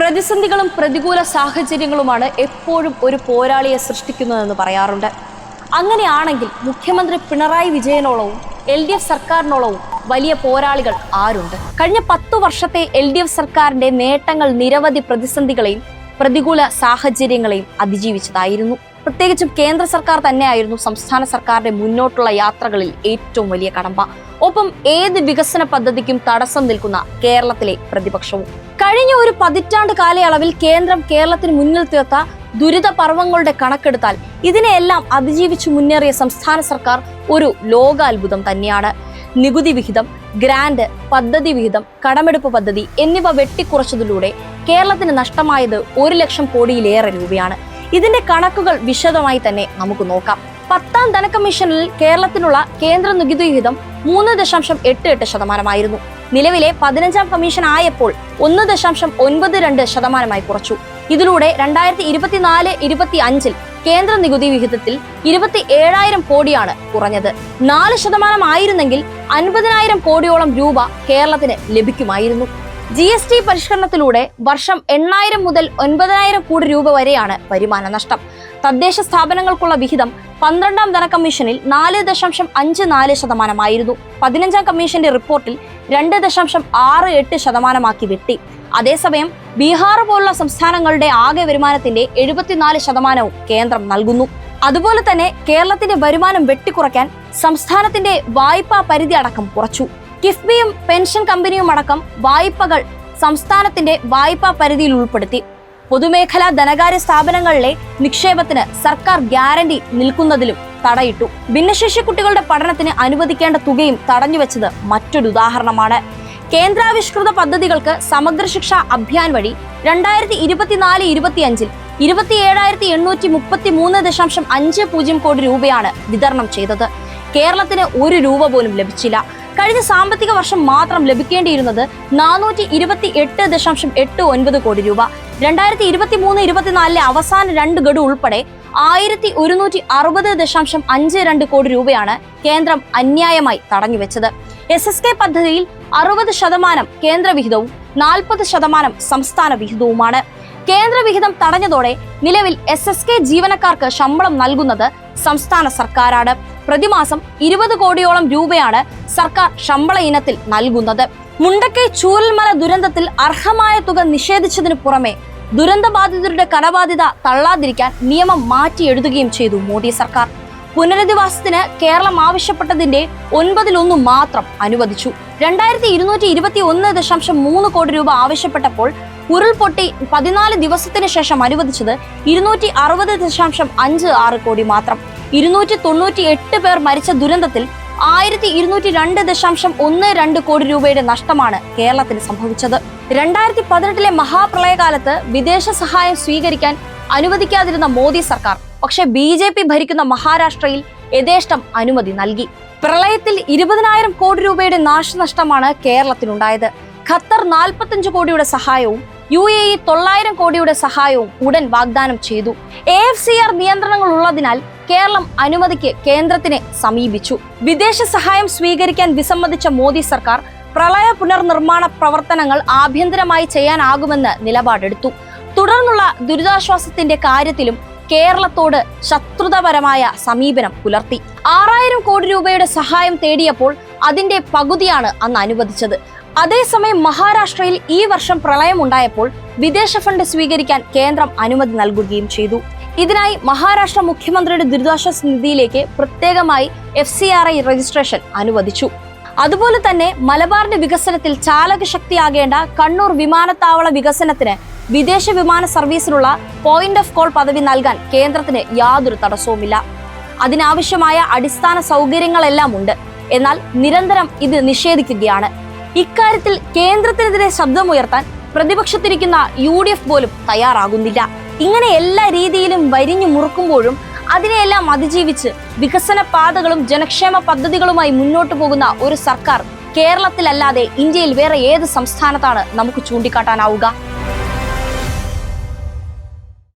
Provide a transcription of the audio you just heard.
പ്രതിസന്ധികളും പ്രതികൂല സാഹചര്യങ്ങളുമാണ് എപ്പോഴും ഒരു പോരാളിയെ സൃഷ്ടിക്കുന്നതെന്ന് പറയാറുണ്ട്. അങ്ങനെയാണെങ്കിൽ മുഖ്യമന്ത്രി പിണറായി വിജയനോളവും LDF സർക്കാരിനോളവും വലിയ പോരാളികൾ ആരുണ്ട്? കഴിഞ്ഞ 10 വർഷത്തെ LDF സർക്കാരിന്റെ നേട്ടങ്ങൾ നിരവധി പ്രതിസന്ധികളെയും പ്രതികൂല സാഹചര്യങ്ങളെയും അതിജീവിച്ചതായിരുന്നു. പ്രത്യേകിച്ചും കേന്ദ്ര സർക്കാർ തന്നെയായിരുന്നു സംസ്ഥാന സർക്കാരിന്റെ മുന്നോട്ടുള്ള യാത്രകളിൽ ഏറ്റവും വലിയ കടമ്പ. ഒപ്പം ഏത് വികസന പദ്ധതിക്കും തടസ്സം നിൽക്കുന്ന കേരളത്തിലെ പ്രതിപക്ഷവും. കഴിഞ്ഞ ഒരു പതിറ്റാണ്ട് കാലയളവിൽ കേന്ദ്രം കേരളത്തിന് മുന്നിൽ തീർത്ത ദുരിത പർവ്വങ്ങളുടെ കണക്കെടുത്താൽ ഇതിനെയെല്ലാം അതിജീവിച്ചു മുന്നേറിയ സംസ്ഥാന സർക്കാർ ഒരു ലോകാത്ഭുതം തന്നെയാണ്. നികുതി വിഹിതം, ഗ്രാന്റ്, പദ്ധതി വിഹിതം, കടമെടുപ്പ് പദ്ധതി എന്നിവ വെട്ടിക്കുറച്ചതിലൂടെ കേരളത്തിന് നഷ്ടമായത് 1 ലക്ഷം കോടിയിലേറെ രൂപയാണ്. ഇതിന്റെ കണക്കുകൾ വിശദമായി തന്നെ നമുക്ക് നോക്കാം. 10ാം ധനകമ്മീഷനിൽ കേരളത്തിനുള്ള കേന്ദ്ര നികുതി വിഹിതം 3.88%. നിലവിലെ 15ാം കമ്മീഷൻ ആയപ്പോൾ 1.92% കുറച്ചു. ഇതിലൂടെ 2024-25 കേന്ദ്ര നികുതി വിഹിതത്തിൽ 27,000 കോടിയാണ് കുറഞ്ഞത്. 4% ആയിരുന്നെങ്കിൽ 50,000 കോടിയോളം രൂപ കേരളത്തിന് ലഭിക്കുമായിരുന്നു. GST പരിഷ്കരണത്തിലൂടെ വർഷം 8,000 മുതൽ 9,000 കോടി രൂപ വരെയാണ് വരുമാന നഷ്ടം. തദ്ദേശ സ്ഥാപനങ്ങൾക്കുള്ള വിഹിതം 12ാം ധനകമ്മീഷനിൽ 4.54% ആയിരുന്നു. 15ാം കമ്മീഷന്റെ റിപ്പോർട്ടിൽ 2.68% വെട്ടി. അതേസമയം ബീഹാർ പോലുള്ള സംസ്ഥാനങ്ങളുടെ ആകെ വരുമാനത്തിന്റെ 74% കേന്ദ്രം നൽകുന്നു. അതുപോലെ തന്നെ കേരളത്തിന്റെ വരുമാനം വെട്ടിക്കുറയ്ക്കാൻ സംസ്ഥാനത്തിന്റെ വായ്പാ പരിധി അടക്കം കുറച്ചു. കിഫ്ബിയും പെൻഷൻ കമ്പനിയും അടക്കം വായ്പകൾ സംസ്ഥാനത്തിന്റെ വായ്പാ പരിധിയിൽ ഉൾപ്പെടുത്തി. പൊതുമേഖലാ ധനകാര്യ സ്ഥാപനങ്ങളിലെ നിക്ഷേപത്തിന് സർക്കാർ ഗ്യാരണ്ടി നിൽക്കുന്നതിലും തടയിട്ടു. ഭിന്നശേഷി കുട്ടികളുടെ പഠനത്തിന് അനുവദിക്കേണ്ട തുകയും തടഞ്ഞുവെച്ചത് മറ്റൊരു ഉദാഹരണമാണ്. കേന്ദ്രാവിഷ്കൃത പദ്ധതികൾക്ക് സമഗ്ര ശിക്ഷ അഭിയാൻ വഴി 2024-25 27,833.50 കോടി രൂപയാണ് വിതരണം ചെയ്തത്. കേരളത്തിന് 1 രൂപ പോലും ലഭിച്ചില്ല. കഴിഞ്ഞ സാമ്പത്തിക വർഷം മാത്രം ലഭിക്കേണ്ടിയിരുന്നത് 428.89 കോടി രൂപ. 2023-24 അവസാന 2 ഗഡു ഉൾപ്പെടെ 1,160.52 കോടി രൂപയാണ് കേന്ദ്രം അന്യായമായി തടഞ്ഞുവെച്ചത്. SSK പദ്ധതിയിൽ 60% കേന്ദ്ര വിഹിതവും 40% സംസ്ഥാന വിഹിതവുമാണ്. കേന്ദ്ര വിഹിതം തടഞ്ഞതോടെ നിലവിൽ SSK ജീവനക്കാർക്ക് ശമ്പളം നൽകുന്നത് സംസ്ഥാന സർക്കാരാണ്. പ്രതിമാസം 20 കോടിയോളം രൂപയാണ് സർക്കാർ ശമ്പള ഇനത്തിൽ നൽകുന്നത്. മുണ്ടക്കൈ ചൂരൽമല ദുരന്തത്തിൽ അർഹമായ തുക നിഷേധിച്ചതിനു പുറമെ ദുരന്തബാധിതരുടെ കടബാധ്യത തള്ളാതിരിക്കാൻ നിയമം മാറ്റി എഴുതുകയും ചെയ്തു മോദി സർക്കാർ. പുനരധിവാസത്തിന് കേരളം ആവശ്യപ്പെട്ടതിന്റെ 1/9 മാത്രം അനുവദിച്ചു. 2,221.3 കോടി രൂപ ആവശ്യപ്പെട്ടപ്പോൾ ഉരുൾപൊട്ടി 14 ദിവസത്തിന് ശേഷം അനുവദിച്ചത് 260.56 കോടി മാത്രം. 298 പേർ മരിച്ച ദുരന്തത്തിൽ 1,202.12 കോടി രൂപയുടെ നഷ്ടമാണ് കേരളത്തിന് സംഭവിച്ചത്. 2018 മഹാപ്രളയകാലത്ത് വിദേശ സഹായം സ്വീകരിക്കാൻ അനുവദിക്കാതിരുന്ന മോദി സർക്കാർ പക്ഷെ BJP ഭരിക്കുന്ന മഹാരാഷ്ട്രയിൽ യഥേഷ്ടം അനുമതി നൽകി. പ്രളയത്തിൽ 20,000 കോടി രൂപയുടെ നാശനഷ്ടമാണ് കേരളത്തിനുണ്ടായത്. ഖത്തർ 45 കോടിയുടെ സഹായവും UAE 900 കോടിയുടെ സഹായവും ഉടൻ വാഗ്ദാനം ചെയ്തു. AFCR നിയന്ത്രണങ്ങൾ ഉള്ളതിനാൽ കേരളം അനുമതിക്ക് കേന്ദ്രത്തിനെ സമീപിച്ചു. വിദേശ സഹായം സ്വീകരിക്കാൻ വിസമ്മതിച്ച മോദി സർക്കാർ പ്രളയ പുനർനിർമ്മാണ പ്രവർത്തനങ്ങൾ ആഭ്യന്തരമായി ചെയ്യാനാകുമെന്ന് നിലപാടെടുത്തു. തുടർന്നുള്ള ദുരിതാശ്വാസത്തിന്റെ കാര്യത്തിലും കേരളത്തോട് ശത്രുതാപരമായ സമീപനം പുലർത്തി. 6,000 കോടി രൂപയുടെ സഹായം തേടിയപ്പോൾ അതിന്റെ പകുതിയാണ് അന്ന് അനുവദിച്ചത്. അതേസമയം മഹാരാഷ്ട്രയിൽ ഈ വർഷം പ്രളയമുണ്ടായപ്പോൾ വിദേശ ഫണ്ട് സ്വീകരിക്കാൻ കേന്ദ്രം അനുമതി നൽകുകയും ചെയ്തു. ഇതിനായി മഹാരാഷ്ട്ര മുഖ്യമന്ത്രിയുടെ ദുരിതാശ്വാസ നിധിയിലേക്ക് പ്രത്യേകമായി FCRI രജിസ്ട്രേഷൻ അനുവദിച്ചു. അതുപോലെ തന്നെ മലബാറിന്റെ വികസനത്തിൽ ചാലകശക്തിയാകേണ്ട കണ്ണൂർ വിമാനത്താവള വികസനത്തിന് വിദേശ വിമാന സർവീസിനുള്ള പോയിന്റ് ഓഫ് കോൾ പദവി നൽകാൻ കേന്ദ്രത്തിന് യാതൊരു തടസ്സവുമില്ല. അതിനാവശ്യമായ അടിസ്ഥാന സൗകര്യങ്ങളെല്ലാം ഉണ്ട്. എന്നാൽ നിരന്തരം ഇത് നിഷേധിക്കുകയാണ്. ഇക്കാര്യത്തിൽ കേന്ദ്രത്തിനെതിരെ ശബ്ദമുയർത്താൻ പ്രതിപക്ഷത്തിരിക്കുന്ന UDF പോലും തയ്യാറാകുന്നില്ല. ഇങ്ങനെ എല്ലാ രീതിയിലും വരിഞ്ഞു മുറുക്കുമ്പോഴും അതിനെയെല്ലാം അതിജീവിച്ച് വികസന പാതകളും ജനക്ഷേമ പദ്ധതികളുമായി മുന്നോട്ടു പോകുന്ന ഒരു സർക്കാർ കേരളത്തിലല്ലാതെ ഇന്ത്യയിൽ വേറെ ഏത് സംസ്ഥാനത്താണ് നമുക്ക് ചൂണ്ടിക്കാട്ടാനാവുക?